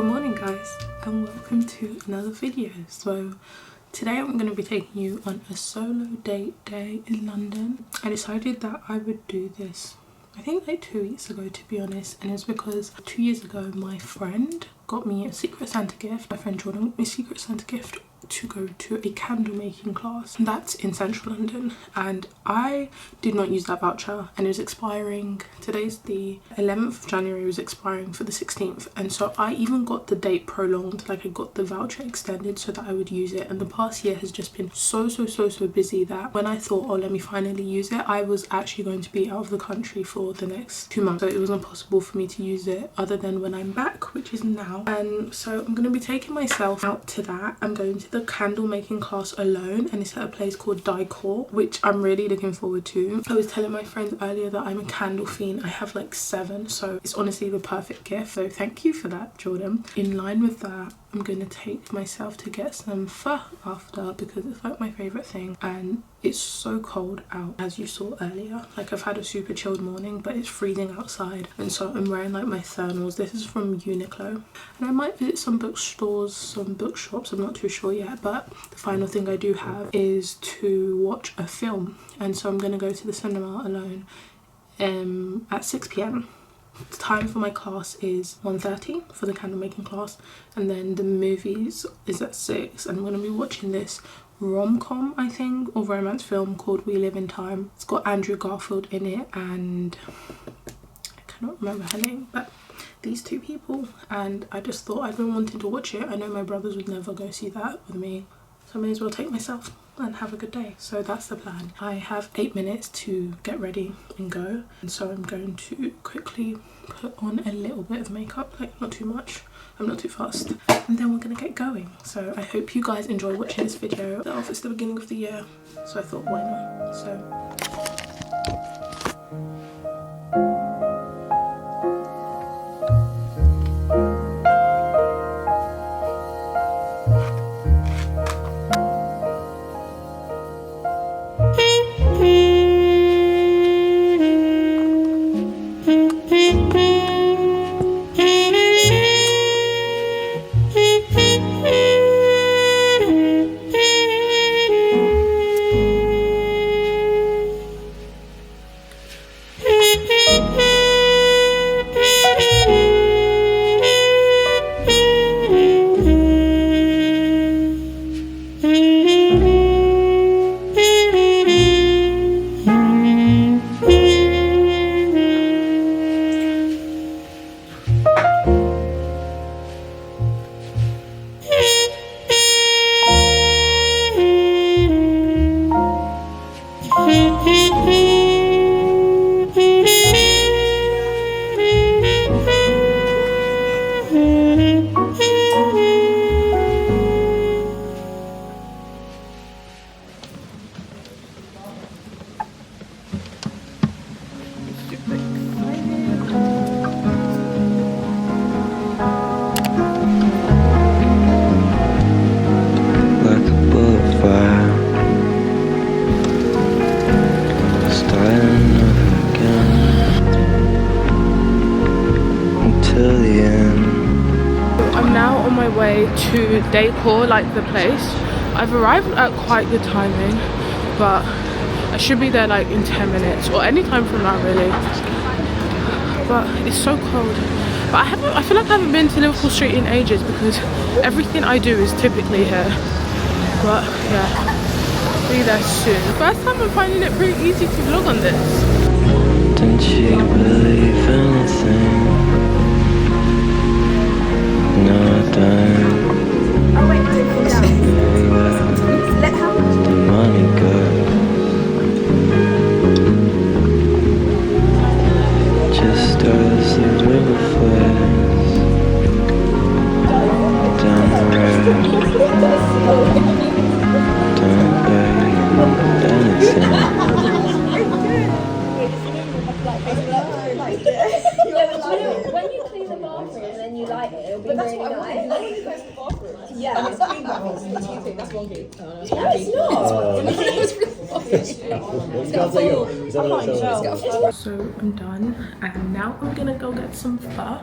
Good morning guys, and welcome to another video. So today I'm going to be taking you on a solo date day in London. I decided that I would do this I think like 2 weeks ago, to be honest, and it's because 2 years ago my friend got me a Secret Santa gift. My friend Jordan got me a Secret Santa gift to go to a candle making class that's in central London, and I did not use that voucher, and it was expiring. Today's the 11th of January, it was expiring for the 16th, and so I even got the date prolonged, like I got the voucher extended so that I would use it. And the past year has just been so busy that when I thought, oh, let me finally use it, I was actually going to be out of the country for the next 2 months, so it was impossible for me to use it other than when I'm back, which is now. And so I'm going to be taking myself out to that. I'm going to the candle making class alone, and it's at a place called Decor, which I'm really looking forward to. I was telling my friends earlier that I'm a candle fiend. I have like 7, so it's honestly the perfect gift, so thank you for that, Jordan. In line with that, I'm gonna take myself to get some pho after, because it's like my favorite thing, and it's so cold out, as you saw earlier. Like, I've had a super chilled morning, but it's freezing outside, and so I'm wearing like my thermals. This is from Uniqlo, and I might visit some bookstores, some bookshops, I'm not too sure yet. But the final thing I do have is to watch a film, and so I'm gonna go to the cinema alone at 6 p.m. The time for my class is 1:30 for the candle making class, and then the movies is at 6, and I'm going to be watching this rom-com, I think, or romance film called We Live in Time. It's got Andrew Garfield in it, and I cannot remember her name, but these two people, and I just thought I've been wanting to watch it. I know my brothers would never go see that with me, so I may as well take myself and have a good day. So that's the plan. I have 8 minutes to get ready and go, and so I'm going to quickly put on a little bit of makeup, like not too much, I'm not too fast, and then we're gonna get going. So I hope you guys enjoy watching this video. It's the beginning of the year, so I thought, why not? So to Decor, like the place. I've arrived at quite good timing, but I should be there like in 10 minutes or any time from now really. But it's so cold. But I feel like I haven't been to Liverpool Street in ages, because everything I do is typically here. But yeah, be there soon. First time I'm finding it pretty easy to vlog on this. Didn't you believe anything? No time. Oh wait, no, cool down. Let how much The money go. Just as the river flows down the road. Don't beg anything. when you clean the bathroom and then you light it, it'll be really nice. Yeah, it's clean bathroom. It's you think that's wonky. No, it's not. So I'm done and now I'm gonna go get some pho.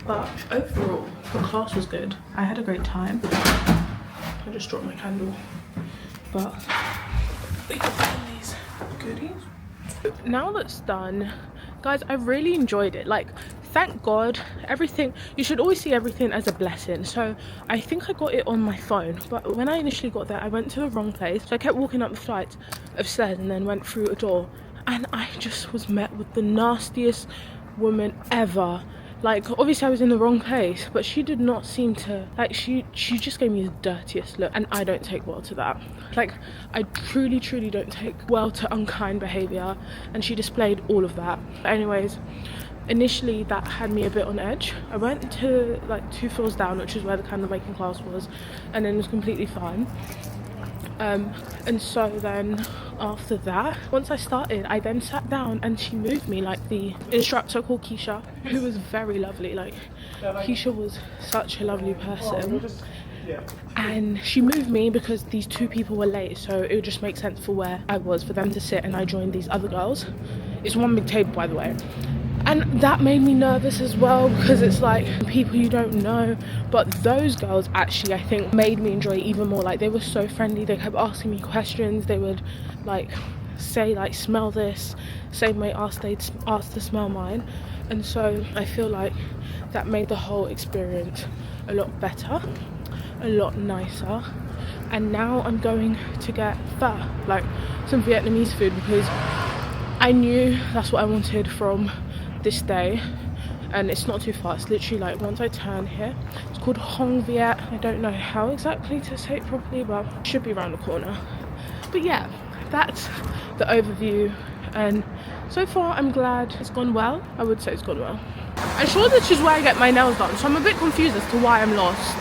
But overall, the class was good. I had a great time. I just dropped my candle. But they got all these goodies. Now that's done, guys, I really enjoyed it. Like, thank God, everything, you should always see everything as a blessing. So I think I got it on my phone, but when I initially got there I went to the wrong place. So I kept walking up the flights of stairs and then went through a door, and I just was met with the nastiest woman ever. Like, obviously I was in the wrong place, but she did not seem to, like, she just gave me the dirtiest look, and I don't take well to that. Like, I truly don't take well to unkind behavior, and she displayed all of that. Anyways, initially that had me a bit on edge. I went to like 2 floors down, which is where the candle making class was, and then it was completely fine. And so then after that, once I started, I then sat down and she moved me, like the instructor called Keisha, who was very lovely. Like, Keisha was such a lovely person, and she moved me because these 2 people were late, so it would just make sense for where I was for them to sit, and I joined these other girls. It's one big table, by the way. And that made me nervous as well, because it's like people you don't know. But those girls actually, I think, made me enjoy it even more. Like, they were so friendly. They kept asking me questions. They would like say, like, smell this, same way they'd ask to smell mine. And so I feel like that made the whole experience a lot better, a lot nicer. And now I'm going to get pho, like some Vietnamese food, because I knew that's what I wanted from this day, and it's not too far. It's literally like once I turn here. It's called Hong Viet. I don't know how exactly to say it properly, but it should be around the corner. But yeah, that's the overview, and so far I'm glad it's gone well. I would say it's gone well. I'm sure this is where I get my nails done, so I'm a bit confused as to why I'm lost,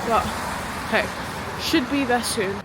but hey, should be there soon.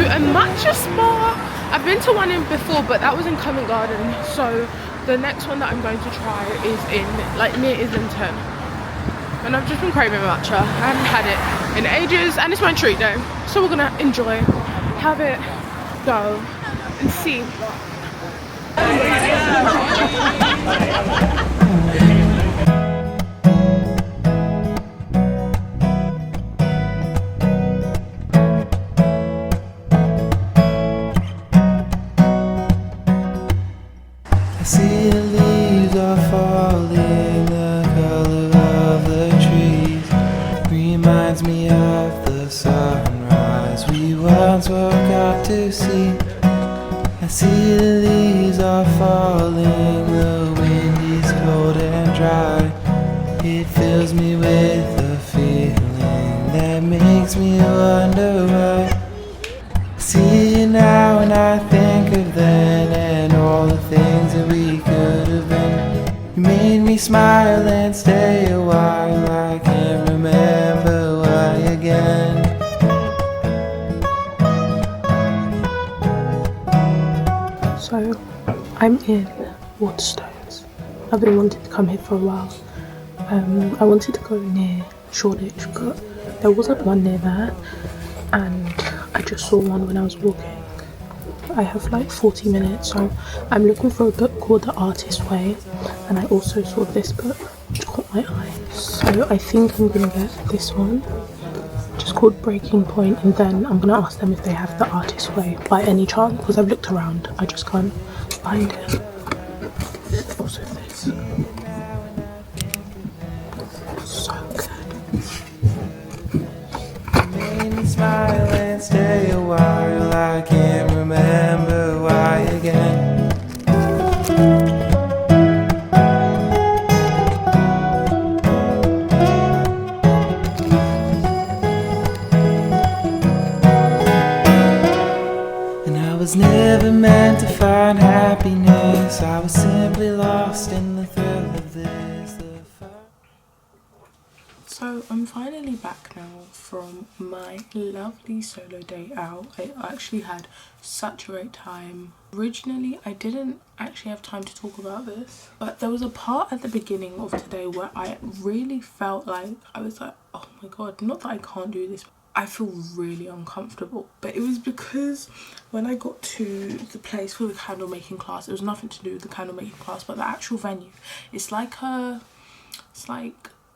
A matcha spa. I've been to one in before, but that was in Covent Garden. So the next one that I'm going to try is in like near Islington. And I've just been craving matcha. I haven't had it in ages, and it's my treat day. So we're gonna enjoy, have it, go, and see. See the leaves are falling, the color of the trees reminds me of the sunrise we once woke up to see. I see the leaves are falling, the wind is cold and dry. It fills me with a feeling that makes me wonder why. I see you now and I think of then, and all the things that we could have been. You made me smile and stay a while. I can't remember why again. So I'm in Waterstones. I've been wanting to come here for a while. I wanted to go near Shoreditch, but there wasn't one near there, and I just saw one when I was walking, I have like 40 minutes, so I'm looking for a book called The Artist's Way, and I also saw this book which caught my eye, so I think I'm gonna get this one, just called Breaking Point, and then I'm gonna ask them if they have The Artist's Way by any chance, because I've looked around, I just can't find it. Also this, so good. Made me smile and stay a while. I can't remember why again. And I was never meant to find happiness. I was simply lost in the thrill of this. So I'm finally back now from my lovely solo day out. I actually had such a great time. Originally I didn't actually have time to talk about this, but there was a part at the beginning of today where I really felt like I was like, oh my god, not that I can't do this, I feel really uncomfortable. But it was because when I got to the place for the candle making class, it was nothing to do with the candle making class, but the actual venue, it's like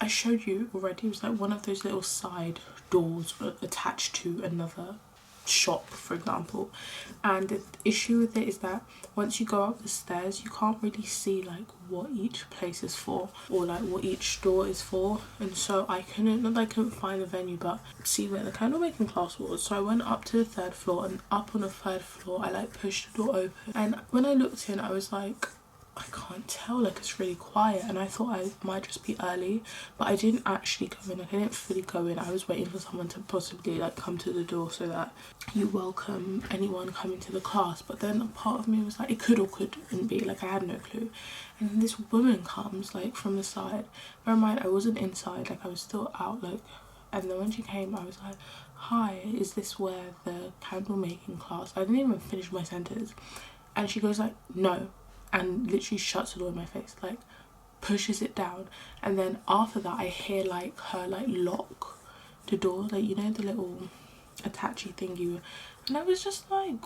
I showed you already, it was like one of those little side doors attached to another shop, for example. And the issue with it is that once you go up the stairs, you can't really see like what each place is for, or like what each store is for. And so I couldn't find the venue, but see where the candle making class was. So I went up to the 3rd floor, and up on the 3rd floor I like pushed the door open, and when I looked in, I was like, I can't tell, like it's really quiet, and I thought I might just be early, but I didn't actually go in. Like I didn't fully go in. I was waiting for someone to possibly like come to the door so that you welcome anyone coming to the class. But then a part of me was like, it could or couldn't be, like I had no clue. And then this woman comes like from the side. Bear in mind I wasn't inside, like I was still out, like, and then when she came I was like, hi, is this where the candle making class? I didn't even finish my sentence, and she goes like, no, and literally shuts the door in my face, like pushes it down. And then after that I hear like her like lock the door, like, you know, the little attachy thingy. And I was just like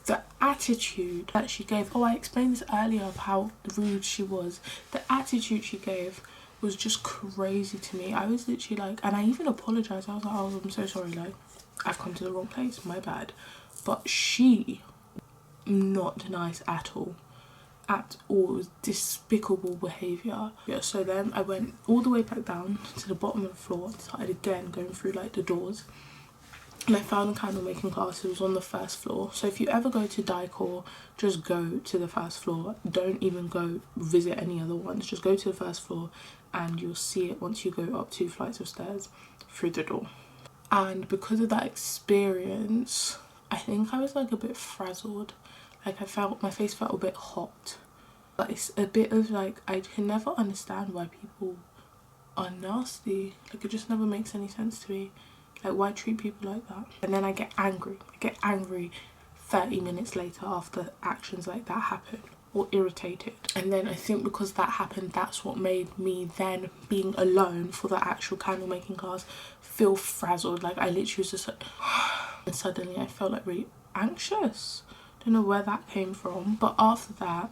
the attitude that she gave. Oh, I explained this earlier of how rude she was. The attitude she gave was just crazy to me. I was literally like, and I even apologized. I was like, oh, I'm so sorry, like I've come to the wrong place, my bad. But she, not nice at all. It was despicable behaviour. Yeah, so then I went all the way back down to the bottom of the floor and started again going through like the doors, and I found the candle making class. It was on the 1st floor. So if you ever go to Dicor, just go to the 1st floor. Don't even go visit any other ones, just go to the 1st floor and you'll see it once you go up 2 flights of stairs through the door. And because of that experience, I think I was like a bit frazzled. Like my face felt a bit hot. But it's a bit of like, I can never understand why people are nasty. Like it just never makes any sense to me. Like why treat people like that? And then I get angry. 30 minutes later after actions like that happen, or irritated. And then I think because that happened, that's what made me then, being alone for the actual candle making class, feel frazzled. Like I literally was just like and suddenly I felt like really anxious. Don't know where that came from. But after that,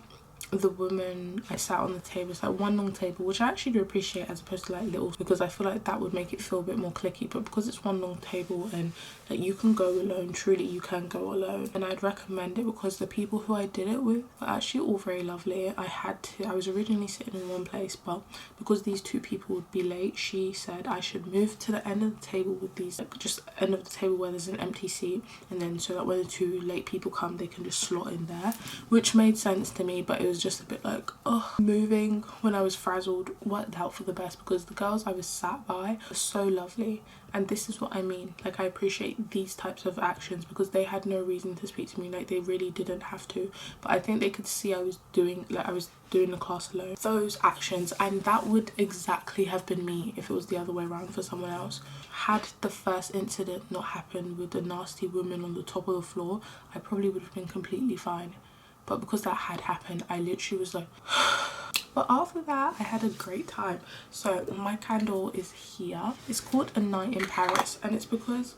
the woman, I sat on the table, it's like one long table, which I actually do appreciate as opposed to like little, because I feel like that would make it feel a bit more cliquey. But because it's one long table and like you can go alone, truly you can go alone, and I'd recommend it because the people who I did it with were actually all very lovely. I was originally sitting in one place, but because these 2 people would be late, she said I should move to the end of the table with these, like just end of the table where there's an empty seat, and then so that when the 2 late people come they can just slot in there, which made sense to me. But it was just a bit like, oh, moving when I was frazzled worked out for the best, because the girls I was sat by were so lovely. And this is what I mean, like I appreciate these types of actions because they had no reason to speak to me, like they really didn't have to, but I think they could see I was doing the class alone. Those actions, and that would exactly have been me if it was the other way around for someone else. Had the first incident not happened with the nasty woman on the top of the floor, I probably would have been completely fine. But because that had happened, I literally was like but after that I had a great time. So my candle is here. It's called A Night in Paris, and it's because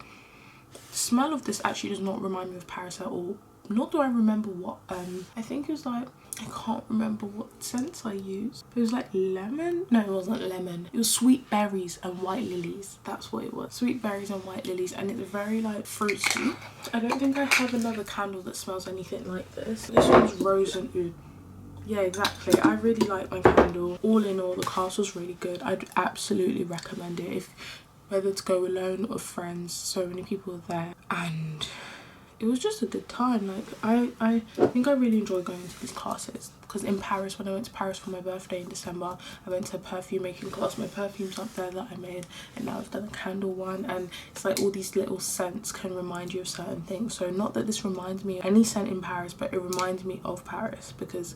The smell of this actually does not remind me of Paris at all. Nor do I remember what, I think it was like, I can't remember what scents I used. It was like lemon. No, it wasn't lemon. It was sweet berries and white lilies. That's what it was. Sweet berries and white lilies, and it's very like fruity. I don't think I have another candle that smells anything like this. This one's rose and oud. Yeah, exactly. I really like my candle. All in all, the castle's really good. I'd absolutely recommend it, if whether to go alone or friends. So many people are there, and it was just a good time. Like I think I really enjoy going to these classes, because in Paris, when I went to Paris for my birthday in December, I went to a perfume making class. My perfume's up there that I made, and now I've done a candle one, and it's like all these little scents can remind you of certain things. So not that this reminds me of any scent in Paris, but it reminds me of Paris, because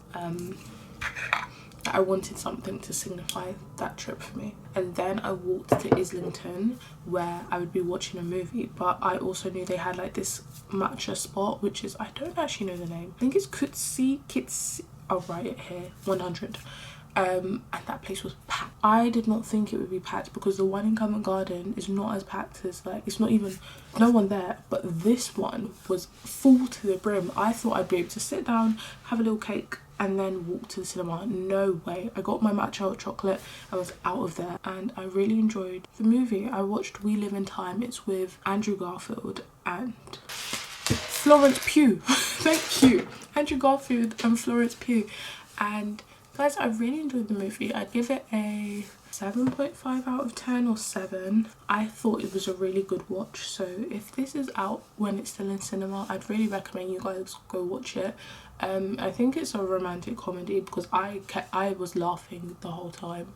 I wanted something to signify that trip for me. And then I walked to Islington, where I would be watching a movie, but I also knew they had like this matcha spot, which is, I don't actually know the name. I think it's Kitsi. I'll write it here, 100. And that place was packed. I did not think it would be packed, because the one in Covent Garden is not as packed as, like, it's not even, no one there, but this one was full to the brim. I thought I'd be able to sit down, have a little cake, and then walk to the cinema. No way. I got my matcha hot chocolate, I was out of there, and I really enjoyed the movie. I watched We Live in Time. It's with Andrew Garfield and Florence Pugh. Thank you. Andrew Garfield and Florence Pugh. And guys, I really enjoyed the movie. I'd give it a 7.5 out of 10 or 7. I thought it was a really good watch. So if this is out when it's still in cinema, I'd really recommend you guys go watch it. I think it's a romantic comedy, because I was laughing the whole time.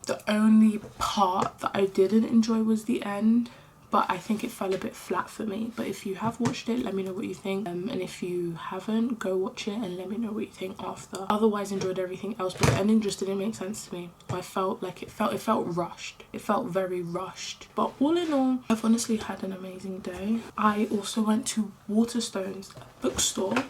The only part that I didn't enjoy was the end, but I think it fell a bit flat for me. But if you have watched it, let me know what you think, and if you haven't, go watch it and let me know what you think after. Otherwise, enjoyed everything else, but the ending just didn't make sense to me. I felt like it felt rushed. It felt very rushed. But all in all, I've honestly had an amazing day. I also went to Waterstone's bookstore,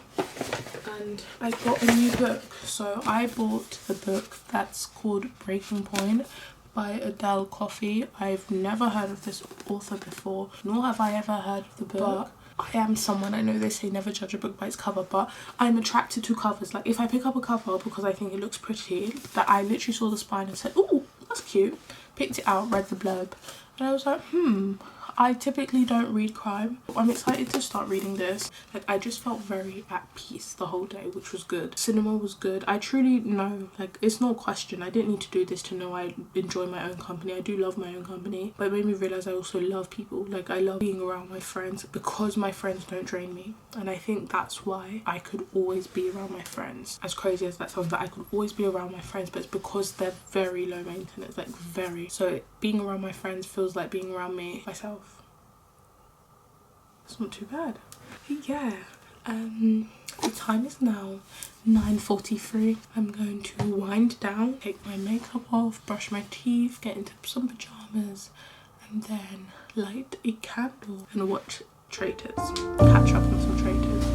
and I got a new book. So I bought the book that's called Breaking Point by Adele Coffey. I've never heard of this author before, nor have I ever heard of the book. But I am someone, I know they say never judge a book by its cover, but I'm attracted to covers. Like, if I pick up a cover because I think it looks pretty, that I literally saw the spine and said, oh, that's cute, picked it out, read the blurb, and I was like, I typically don't read crime. I'm excited to start reading this. Like, I just felt very at peace the whole day, which was good. Cinema was good. I truly know, like, it's no question. I didn't need to do this to know I enjoy my own company. I do love my own company, but it made me realise I also love people. Like, I love being around my friends, because my friends don't drain me. And I think that's why I could always be around my friends. As crazy as that sounds, that I could always be around my friends, but it's because they're very low maintenance, like very. So being around my friends feels like being around myself. It's not too bad. Yeah, the time is now 9:43. I'm going to wind down, take my makeup off, brush my teeth, get into some pajamas, and then light a candle and watch Traitors. Catch up on some Traitors.